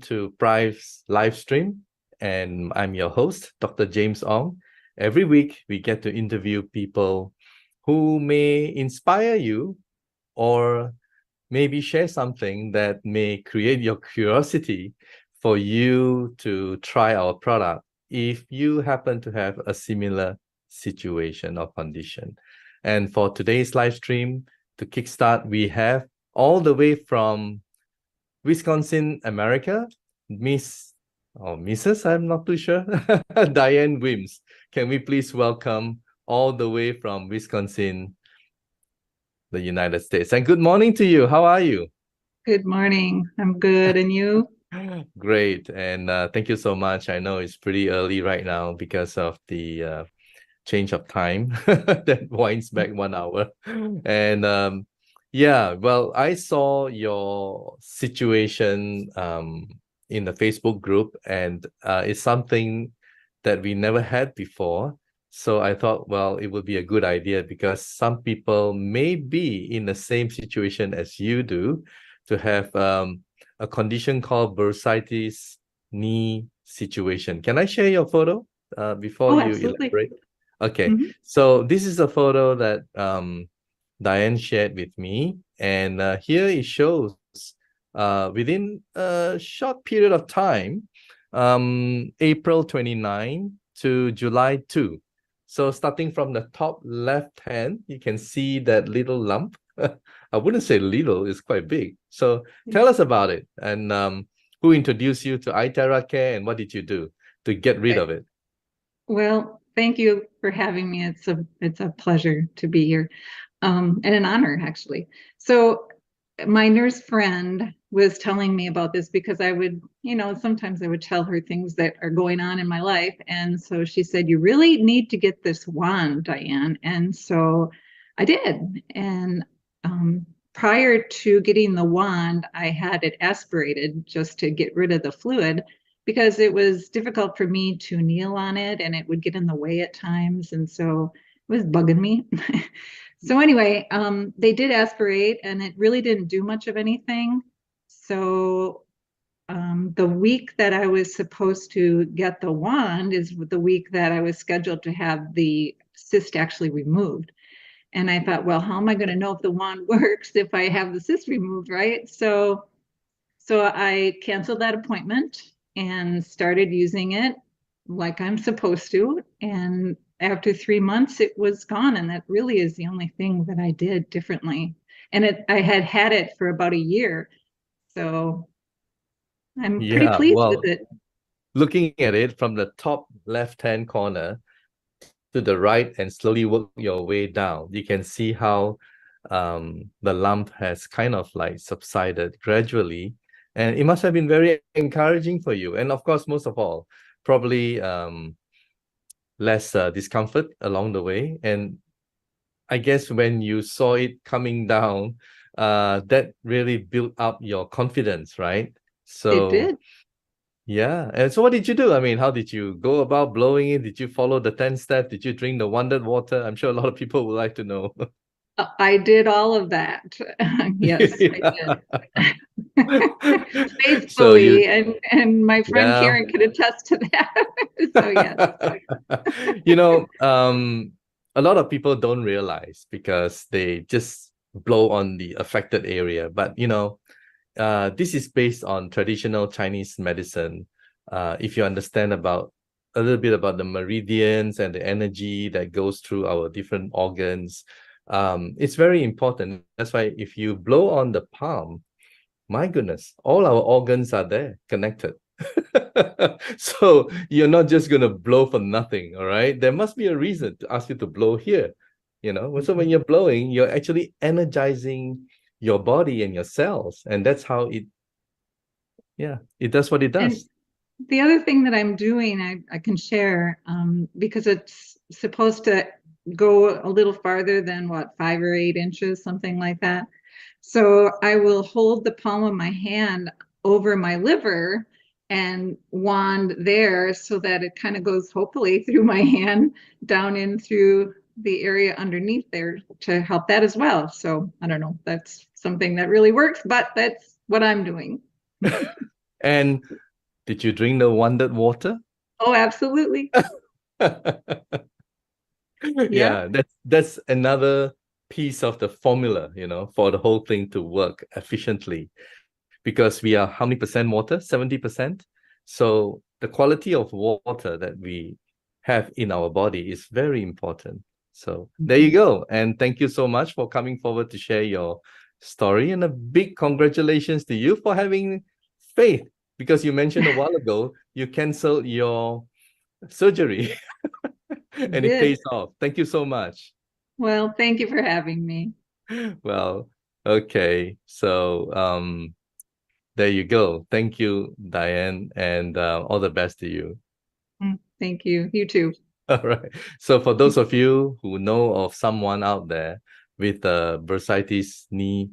to Prife's Livestream, and I'm your host, Dr. James Ong. Every week, we get to interview people who may inspire you or maybe share something that may create your curiosity for you to try our product if you happen to have a similar situation or condition. And for today's live stream, to kickstart, we have all the way from Wisconsin, America, Miss or Mrs. I'm not too sure, Diane Whyms. Can we please welcome all the way from Wisconsin, the United States? And good morning to you. How are you? Good morning. I'm good. And you? Great. And thank you so much. I know it's pretty early right now because of the change of time that winds back 1 hour. And yeah, well, I saw your situation in the Facebook group, and it's something that we never had before. So I thought, well, it would be a good idea because some people may be in the same situation as you do, to have a condition called bursitis knee situation. Can I share your photo before you Absolutely. elaborate? Okay, so this is a photo that Diane shared with me, and here it shows within a short period of time, April 29 to July 2. So starting from the top left hand, you can see that little lump. I wouldn't say little, it's quite big. So tell us about it, and who introduced you to iTerra Care, and what did you do to get rid of it? Well, thank you for having me. It's a pleasure to be here, and an honor, actually. So my nurse friend was telling me about this because I would, sometimes I would tell her things that are going on in my life. And so she said, "You really need to get this wand, Diane." And so I did. And prior to getting the wand, I had it aspirated just to get rid of the fluid because it was difficult for me to kneel on it and it would get in the way at times. And so it was bugging me. So anyway, they did aspirate and it really didn't do much of anything. So the week that I was supposed to get the wand is the week that I was scheduled to have the cyst actually removed. And I thought, well, how am I going to know if the wand works if I have the cyst removed, right? So I canceled that appointment and started using it like I'm supposed to. And after 3 months, it was gone. And that really is the only thing that I did differently. And I had it for about a year. So I'm pretty Yeah, pleased with well, it. looking at it from the top left-hand corner to the right and slowly work your way down, you can see how the lump has kind of like subsided gradually. And it must have been very encouraging for you. And of course, most of all, probably less discomfort along the way. And I guess when you saw it coming down, that really built up your confidence, right? It So did. yeah. And so what did you do? I mean, how did you go about blowing it? Did you follow the 10 steps? Did you drink the wondered water? I'm sure a lot of people would like to know. I did all of that. Yes, I did. So you, Faithfully, and my friend yeah. Karen could attest to that. So yes. You know, a lot of people don't realize because they just blow on the affected area. But, this is based on traditional Chinese medicine. If you understand about a little bit about the meridians and the energy that goes through our different organs, it's very important. That's why if you blow on the palm, my goodness, all our organs are there connected. So you're not just going to blow for nothing, all right? There must be a reason to ask you to blow here, So when you're blowing, you're actually energizing your body and your cells, and that's how it does what it And does. the other thing that I'm doing, I can share, because it's supposed to go a little farther than what, 5 or 8 inches, something like that. So I will hold the palm of my hand over my liver and wand there so that it kind of goes hopefully through my hand down in through the area underneath there to help that as well. So I don't know, that's something that really works, but that's what I'm doing. And did you drink the wondered water? Oh, absolutely. Yeah, that's another piece of the formula, for the whole thing to work efficiently. Because we are how many percent water? 70%. So the quality of water that we have in our body is very important. So there you go. And thank you so much for coming forward to share your story. And a big congratulations to you for having faith, because you mentioned a while ago you canceled your surgery and it Did. pays off. Thank you so much. Well, thank you for having me. Well, okay. So there you go. Thank you, Diane, and all the best to you. Thank you. You too. All right. So for those of you who know of someone out there with a bursitis knee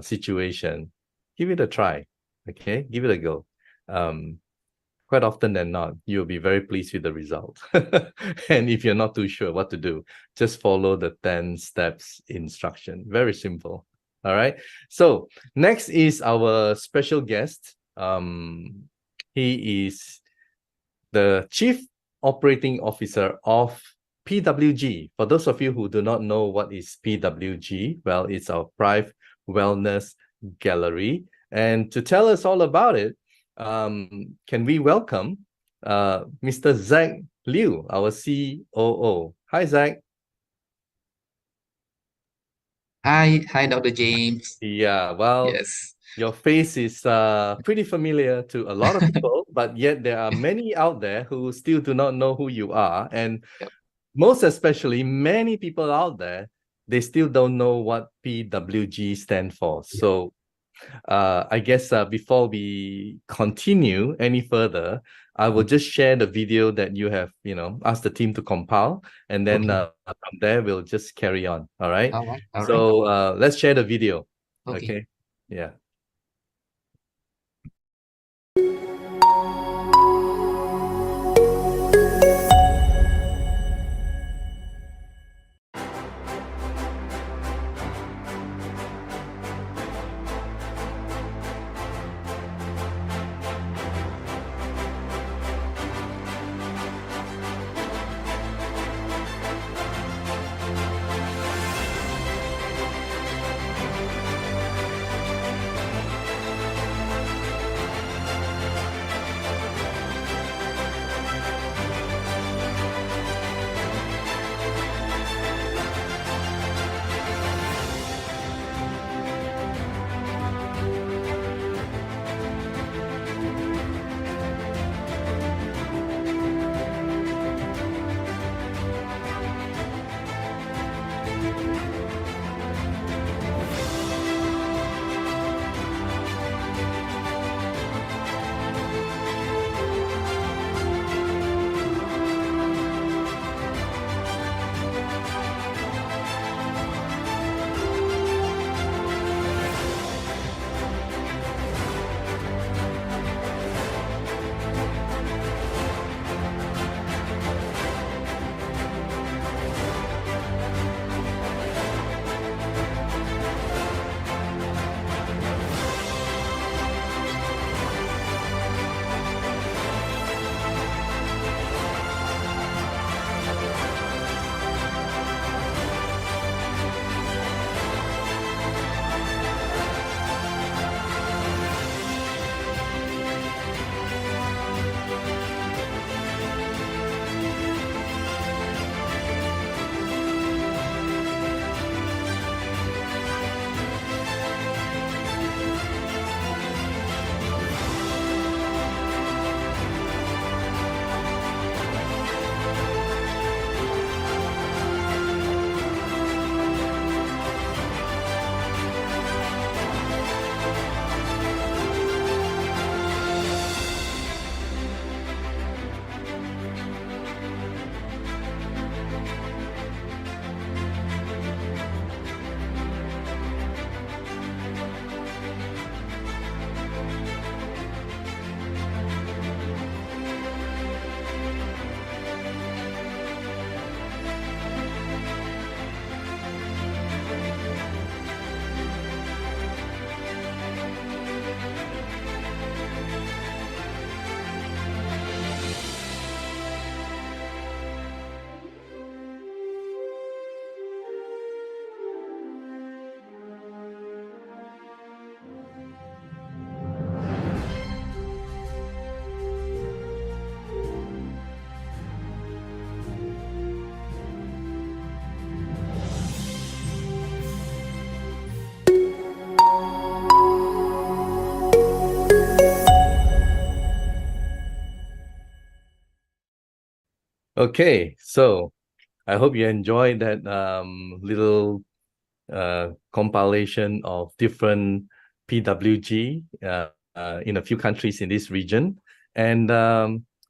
situation, give it a try. Okay, give it a go. Quite often than not, you'll be very pleased with the result. And if you're not too sure what to do, just follow the 10 steps instruction. Very simple. All right. So next is our special guest. He is the Chief Operating Officer of PWG. For those of you who do not know what is PWG, well, it's our Prife Wellness Gallery. And to tell us all about it, can we welcome Mr. Zach Liew, our COO. Hi, Zach. Hi, Dr. James. Yeah, well, Yes. your face is pretty familiar to a lot of people, but yet there are many out there who still do not know who you are. And Yep. most especially, many people out there, they still don't know what PWG stand for. So I guess before we continue any further, I will just share the video that you have, asked the team to compile, and then Okay. from there we'll just carry on. All right. All right. So let's share the video. Okay. Okay. Yeah. Okay, so I hope you enjoyed that little compilation of different PWG in a few countries in this region. And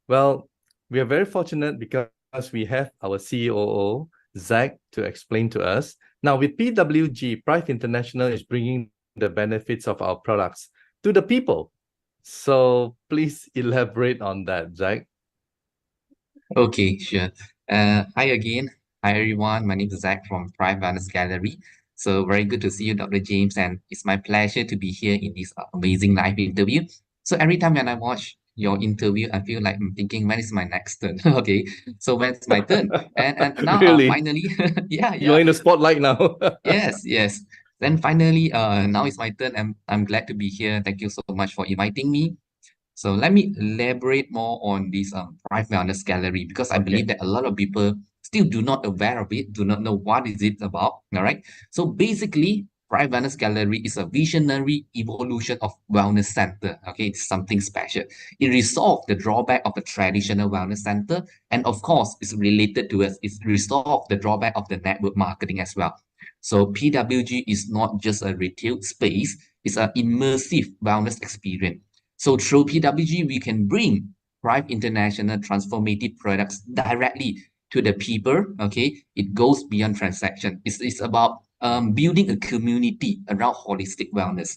well, we are very fortunate because we have our COO, Zach, to explain to us. Now, with PWG, Prife International is bringing the benefits of our products to the people. So please elaborate on that, Zach. Okay, sure. Hi again. Hi everyone. My name is Zach from Prife Wellness Gallery. So very good to see you, Dr. James, and it's my pleasure to be here in this amazing live interview. So every time when I watch your interview, I feel like I'm thinking, when is my next turn? Okay, so when's my turn? And now Really? finally, yeah, You're yeah, in the spotlight now. yes, yes. Then finally, now it's my turn. I'm glad to be here. Thank you so much for inviting me. So let me elaborate more on this Prife Wellness Gallery, because I believe Okay. that a lot of people still do not aware of it, do not know what is it about. All right. So basically, Prife Wellness Gallery is a visionary evolution of wellness center. Okay, it's something special. It resolved the drawback of the traditional wellness center, and of course, it's related to it. It's resolved the drawback of the network marketing as well. So PWG is not just a retail space; it's an immersive wellness experience. So through PWG, we can bring Prife International transformative products directly to the people. Okay, it goes beyond transaction. It's about building a community around holistic wellness.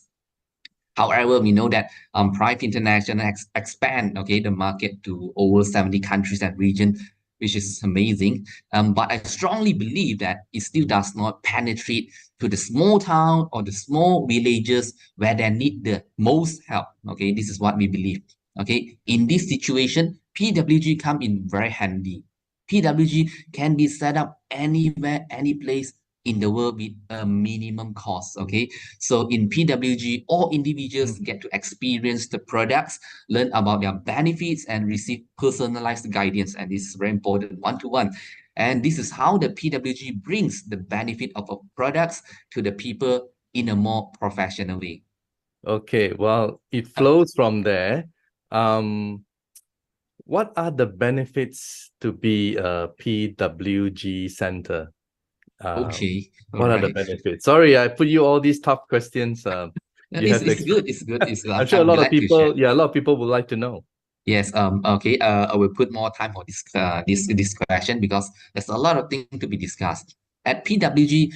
However, we know that Prife International expand, okay, the market to over 70 countries and regions, which is amazing. But I strongly believe that it still does not penetrate to the small town or the small villages where they need the most help. Okay, this is what we believe. Okay, in this situation, PWG come in very handy. PWG can be set up anywhere, any place in the world with a minimum cost. Okay, so in PWG, all individuals get to experience the products, learn about their benefits, and receive personalized guidance. And this is very important, one-to-one. And this is how the PWG brings the benefit of our products to the people in a more professional way. Okay, well, it flows from there. Um, what are the benefits to be a PWG center? Okay, all What are the right. benefits? Sorry, I put you all these tough questions. You It's, have to it's explain. good. It's good. I'm sure a I'm lot of glad to share. people, yeah, a lot of people would like to know. Yes, okay, I will put more time for this question, because there's a lot of things to be discussed. At PWG,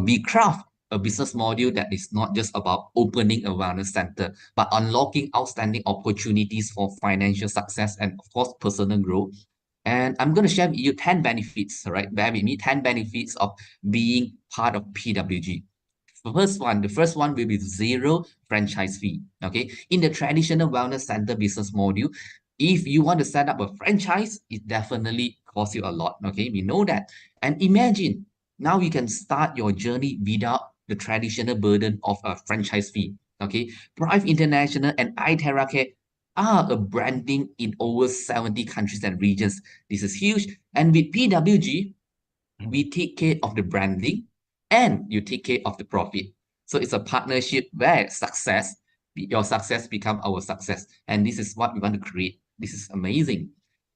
we craft a business model that is not just about opening a wellness center, but unlocking outstanding opportunities for financial success and, of course, personal growth. And I'm going to share with you 10 benefits, all right? Bear with me, 10 benefits of being part of PWG. The first one will be zero franchise fee. Okay. In the traditional wellness center business model, if you want to set up a franchise, it definitely costs you a lot. Okay. We know that. And imagine now you can start your journey without the traditional burden of a franchise fee. Okay. Prife International and iTerracare are a branding in over 70 countries and regions. This is huge. And with PWG, we take care of the branding and you take care of the profit. So it's a partnership where your success become our success. And this is what we want to create. This is amazing.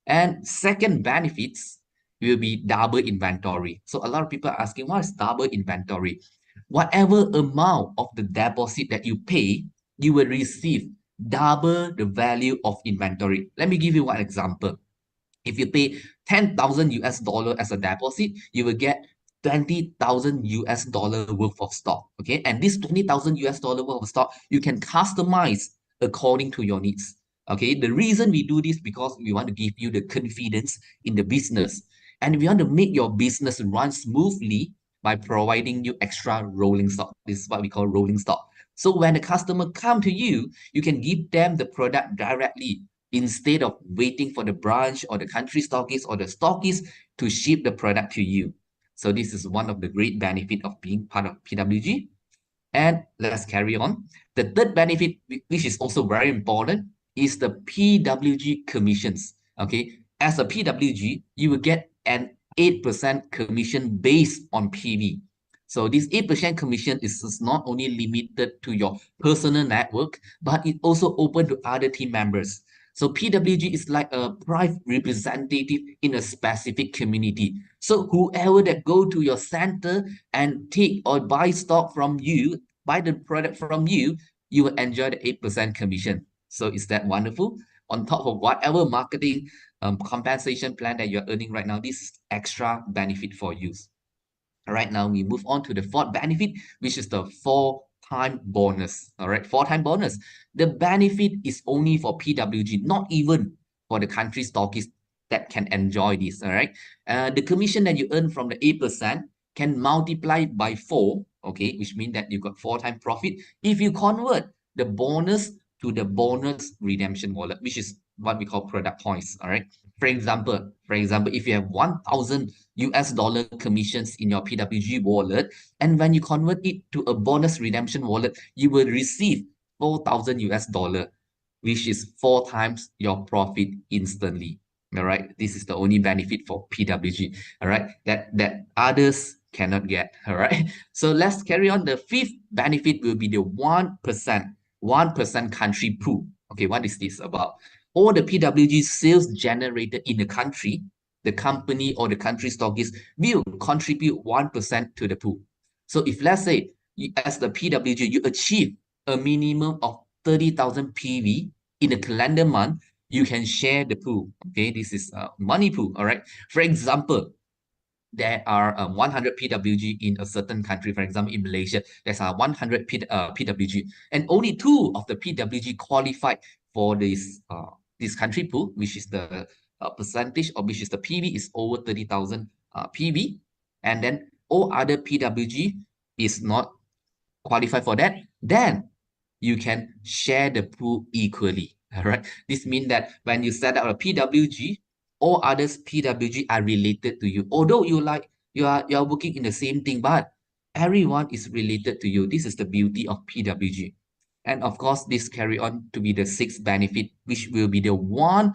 And second benefits will be double inventory. So a lot of people are asking, what is double inventory? Whatever amount of the deposit that you pay, you will receive double the value of inventory. Let me give you one example. If you pay 10,000 US dollar as a deposit, you will get 20,000 US dollar worth of stock. Okay. And this 20,000 US dollar worth of stock, you can customize according to your needs. Okay. The reason we do this because we want to give you the confidence in the business. And we want to make your business run smoothly by providing you extra rolling stock. This is what we call rolling stock. So when the customer come to you, you can give them the product directly instead of waiting for the branch or the country stockist or the stockist to ship the product to you. So this is one of the great benefit of being part of PWG. And let's carry on. The third benefit, which is also very important, is the PWG commissions. Okay, as a PWG, you will get an 8% commission based on PV. So this 8% commission is not only limited to your personal network, but it also open to other team members. So PWG is like a Prife representative in a specific community. So whoever that go to your center and take or buy stock from you, buy the product from you, you will enjoy the 8% commission. So is that wonderful? On top of whatever marketing compensation plan that you're earning right now, this is extra benefit for you. All right, now we move on to the fourth benefit, which is the 4-time bonus. All right, 4-time bonus. The benefit is only for PWG, not even for the country stockists that can enjoy this. All right, the commission that you earn from the 8% can multiply by 4, okay, which means that you got 4-time profit if you convert the bonus to the bonus redemption wallet, which is what we call product points. All right, for example, if you have 1,000 US dollar commissions in your PWG wallet, and when you convert it to a bonus redemption wallet, you will receive 4,000 US dollar, which is 4 times your profit instantly. All right, this is the only benefit for PWG. All right, that others cannot get. All right, so let's carry on. The fifth benefit will be the 1% country pool. Okay, what is this about? All the PWG sales generated in the country, the company or the country stockist will contribute 1% to the pool. So if let's say as the PWG, you achieve a minimum of 30,000 PV in a calendar month, you can share the pool. Okay, this is a money pool. All right. For example, there are 100 PWG in a certain country. For example, in Malaysia, there's 100 PWG, and only 2 of the PWG qualified for this country pool, which is the percentage of which is the PV is over 30,000 PV, and then all other PWG is not qualified for that. Then you can share the pool equally. All right. This means that when you set up a PWG, all others PWG are related to you. Although you are working in the same thing, but everyone is related to you. This is the beauty of PWG. And of course, this carry on to be the 6th benefit, which will be the 1%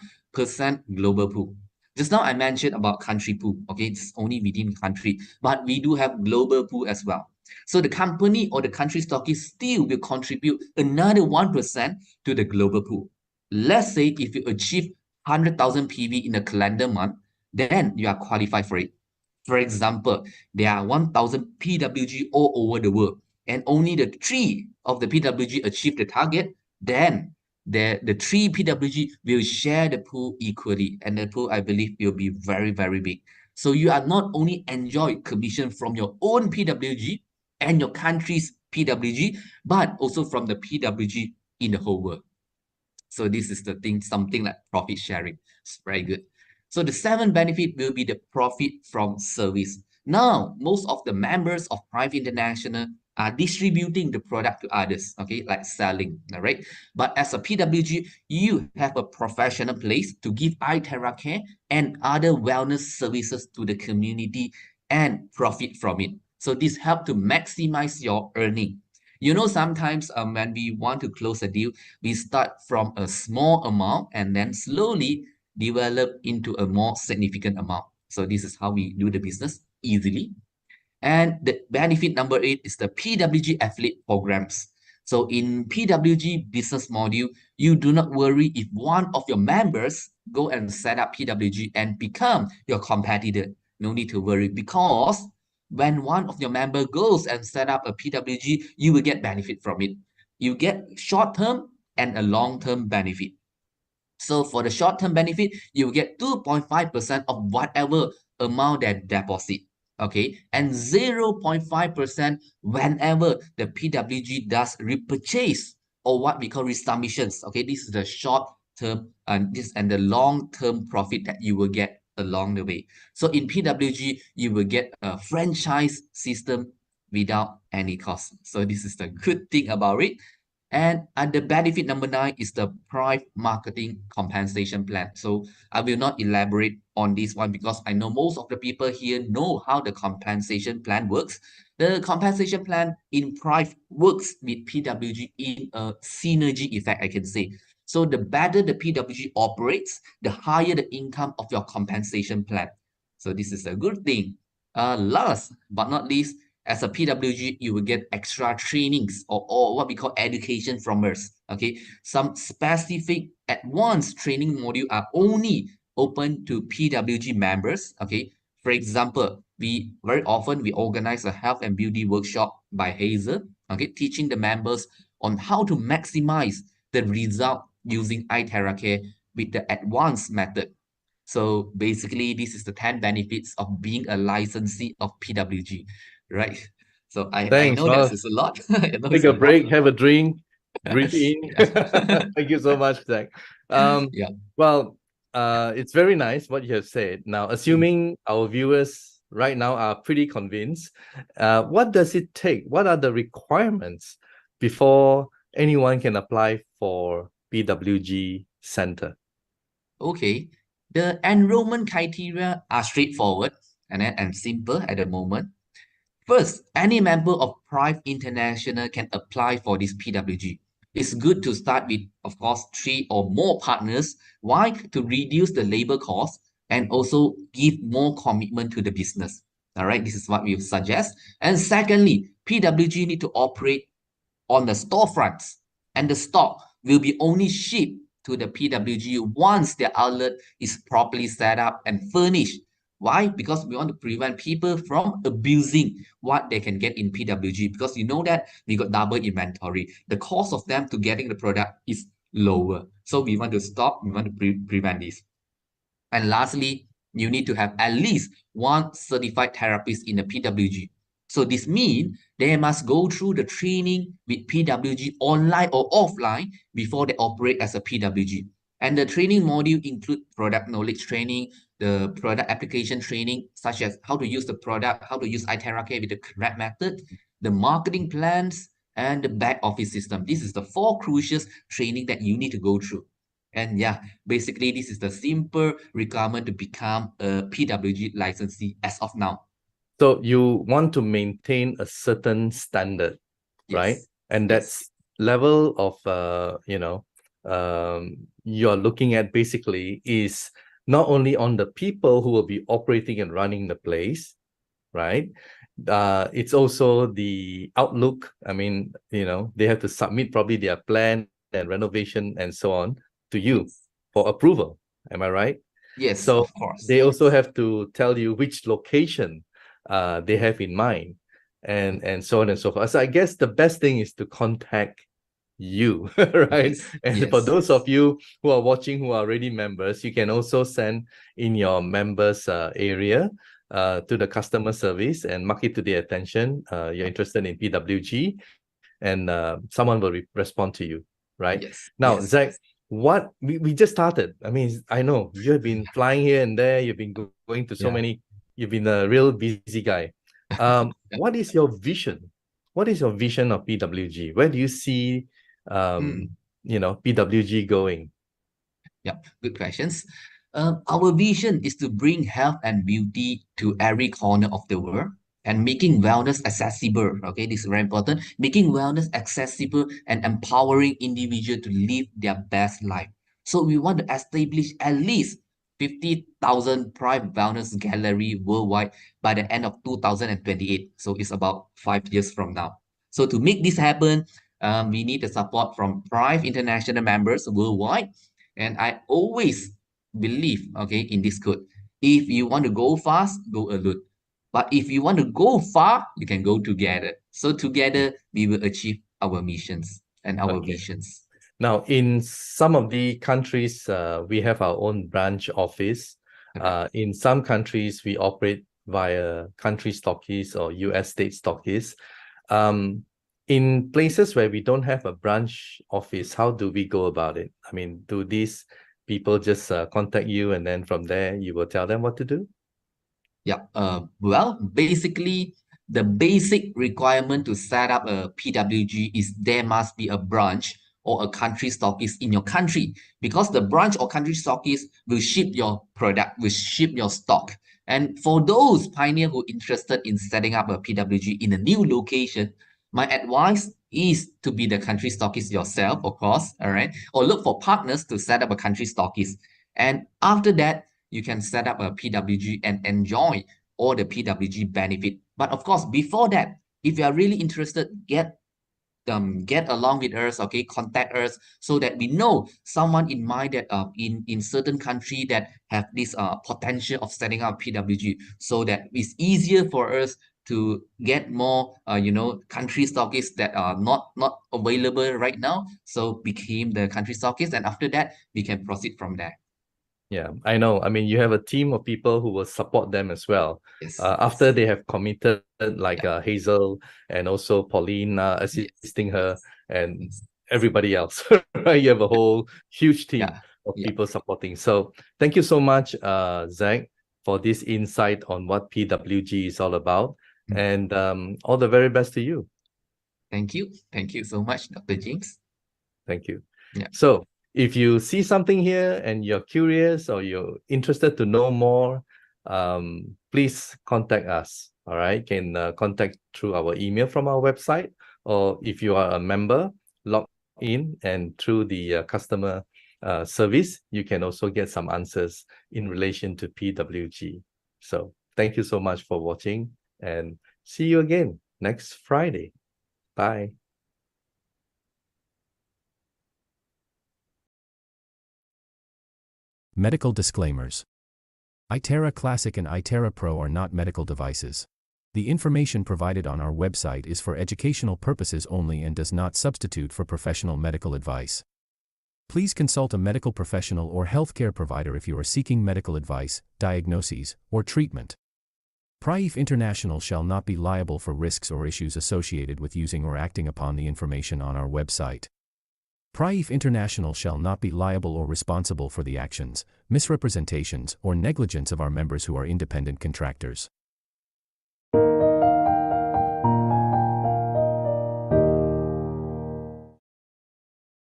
global pool. Just now I mentioned about country pool. Okay, it's only within country, but we do have global pool as well. So the company or the country stockist still will contribute another 1% to the global pool. Let's say if you achieve 100,000 PV in a calendar month, then you are qualified for it. For example, there are 1,000 PWG all over the world, and only the 3 of the PWG achieve the target, then the 3 PWG will share the pool equally, and the pool, I believe, will be very, very big. So you are not only enjoy commission from your own PWG and your country's PWG, but also from the PWG in the whole world. So this is the thing, something like profit sharing. It's very good. So the 7th benefit will be the profit from service. Now, most of the members of Prife International are distributing the product to others, okay, like selling, all right? But as a PWG, you have a professional place to give eye care and other wellness services to the community and profit from it. So this helps to maximize your earning. You know, sometimes when we want to close a deal, we start from a small amount and then slowly develop into a more significant amount. So this is how we do the business easily. And the benefit number 8 is the PWG affiliate programs. So in PWG business module, you do not worry if one of your members go and set up PWG and become your competitor. No need to worry, because when one of your member goes and set up a PWG, you will get benefit from it. You get short-term and a long-term benefit. So for the short-term benefit, you get 2.5% of whatever amount that deposit, okay? And 0.5% whenever the PWG does repurchase, or what we call resubmissions, okay? This is the short-term and the long-term profit that you will get along the way. So in PWG, you will get a franchise system without any cost. So this is the good thing about it. And the benefit number 9 is the Prife marketing compensation plan. So I will not elaborate on this one because I know most of the people here know how the compensation plan works. The compensation plan in Prife works with PWG in a synergy effect, I can say. So the better the PWG operates, the higher the income of your compensation plan. So this is a good thing. Last but not least, as a PWG, you will get extra trainings or what we call education from us. Okay, some specific advanced training module are only open to PWG members. Okay, for example, we very often we organize a health and beauty workshop by Hazel. Okay, teaching the members on how to maximize the result using eye care with the advanced method. So basically, this is the 10 benefits of being a licensee of PWG, right? So I Thanks. know that is a lot. I know Take it's a a lot. break, have a drink, breathe in. Yeah. Thank you so much, Zach. Um, Yeah. well, it's very nice what you have said. Now, assuming our viewers right now are pretty convinced, what does it take? What are the requirements before anyone can apply for PWG Center? Okay. The enrollment criteria are straightforward and simple at the moment. First, any member of Prife International can apply for this PWG. It's good to start with, of course, 3 or more partners. Why? To reduce the labor cost and also give more commitment to the business. All right, this is what we suggest. And secondly, PWG need to operate on the storefronts, and the stock will be only shipped to the PWG once their outlet is properly set up and furnished. Why? Because we want to prevent people from abusing what they can get in PWG, because you know that we got double inventory. The cost of them to getting the product is lower. So we want to stop, we want to prevent this. And lastly, you need to have at least one certified therapist in the PWG. So this means they must go through the training with PWG online or offline before they operate as a PWG. And the training module include product knowledge training, the product application training, such as how to use the product, how to use iTeracare with the correct method, the marketing plans, and the back office system. This is the 4 crucial training that you need to go through. And yeah, basically, this is the simple requirement to become a PWG licensee as of now. So you want to maintain a certain standard, right? Yes. And Yes. that's level of you're looking at basically is not only on the people who will be operating and running the place, right? It's also the outlook. I mean, they have to submit probably their plan and renovation and so on to you for approval. Am I right? Yes, So of course. they also have to tell you which location they have in mind, and so on and so forth. So I guess the best thing is to contact you, right? Yes. And for Yes. those of you who are watching who are already members, you can also send in your members area to the customer service and mark it to their attention. You're interested in PWG, and someone will respond to you, right? Yes. Now, Yes. Zach, what we just started. I mean, I know you have been flying here and there. You've been going to so Yeah. many. You've been a real busy guy. What is your vision? What is your vision of PWG? Where do you see, PWG going? Yeah, good questions. Our vision is to bring health and beauty to every corner of the world and making wellness accessible. Okay, this is very important. Making wellness accessible and empowering individuals to live their best life. So we want to establish at least 50,000 Prife Wellness Gallery worldwide by the end of 2028. So it's about 5 years from now. So to make this happen, we need the support from Prife International members worldwide. And I always believe, okay, in this quote: if you want to go fast, go alone. But if you want to go far, you can go together. So together, we will achieve our missions and our Okay. visions. Now, in some of the countries, we have our own branch office. In some countries, we operate via country stockists or US state stockists. In places where we don't have a branch office, how do we go about it? I mean, do these people just contact you and then from there you will tell them what to do? Yeah. Well, basically, the basic requirement to set up a PWG is there must be a branch or a country stockist in your country, because the branch or country stockist will ship your product, will ship your stock. And for those pioneers who are interested in setting up a PWG in a new location, my advice is to be the country stockist yourself, of course, all right, or look for partners to set up a country stockist. And after that, you can set up a PWG and enjoy all the PWG benefit. But of course, before that, if you are really interested, get along with us, okay, contact us so that we know someone in mind that in certain country that have this potential of setting up PWG, so that it's easier for us to get more country stockists that are not available right now, so became the country stockists, and after that we can proceed from there. Yeah, I know. I mean, you have a team of people who will support them as well. Yes. After they have committed, like Hazel and also Pauline assisting her and everybody else, right? You have a whole huge team of people supporting. So thank you so much, Zach, for this insight on what PWG is all about. And all the very best to you. Thank you. Thank you so much, Dr. James. Thank you. Yeah. So if you see something here and you're curious or you're interested to know more, please contact us. All right, you can contact through our email from our website, or if you are a member, log in and through the customer service, you can also get some answers in relation to PWG. So thank you so much for watching, and see you again next Friday. Bye. Medical disclaimers. iTerra Classic and iTerra Pro are not medical devices. The information provided on our website is for educational purposes only and does not substitute for professional medical advice. Please consult a medical professional or healthcare provider if you are seeking medical advice, diagnoses, or treatment. Prife International shall not be liable for risks or issues associated with using or acting upon the information on our website. Prife International shall not be liable or responsible for the actions, misrepresentations, or negligence of our members who are independent contractors.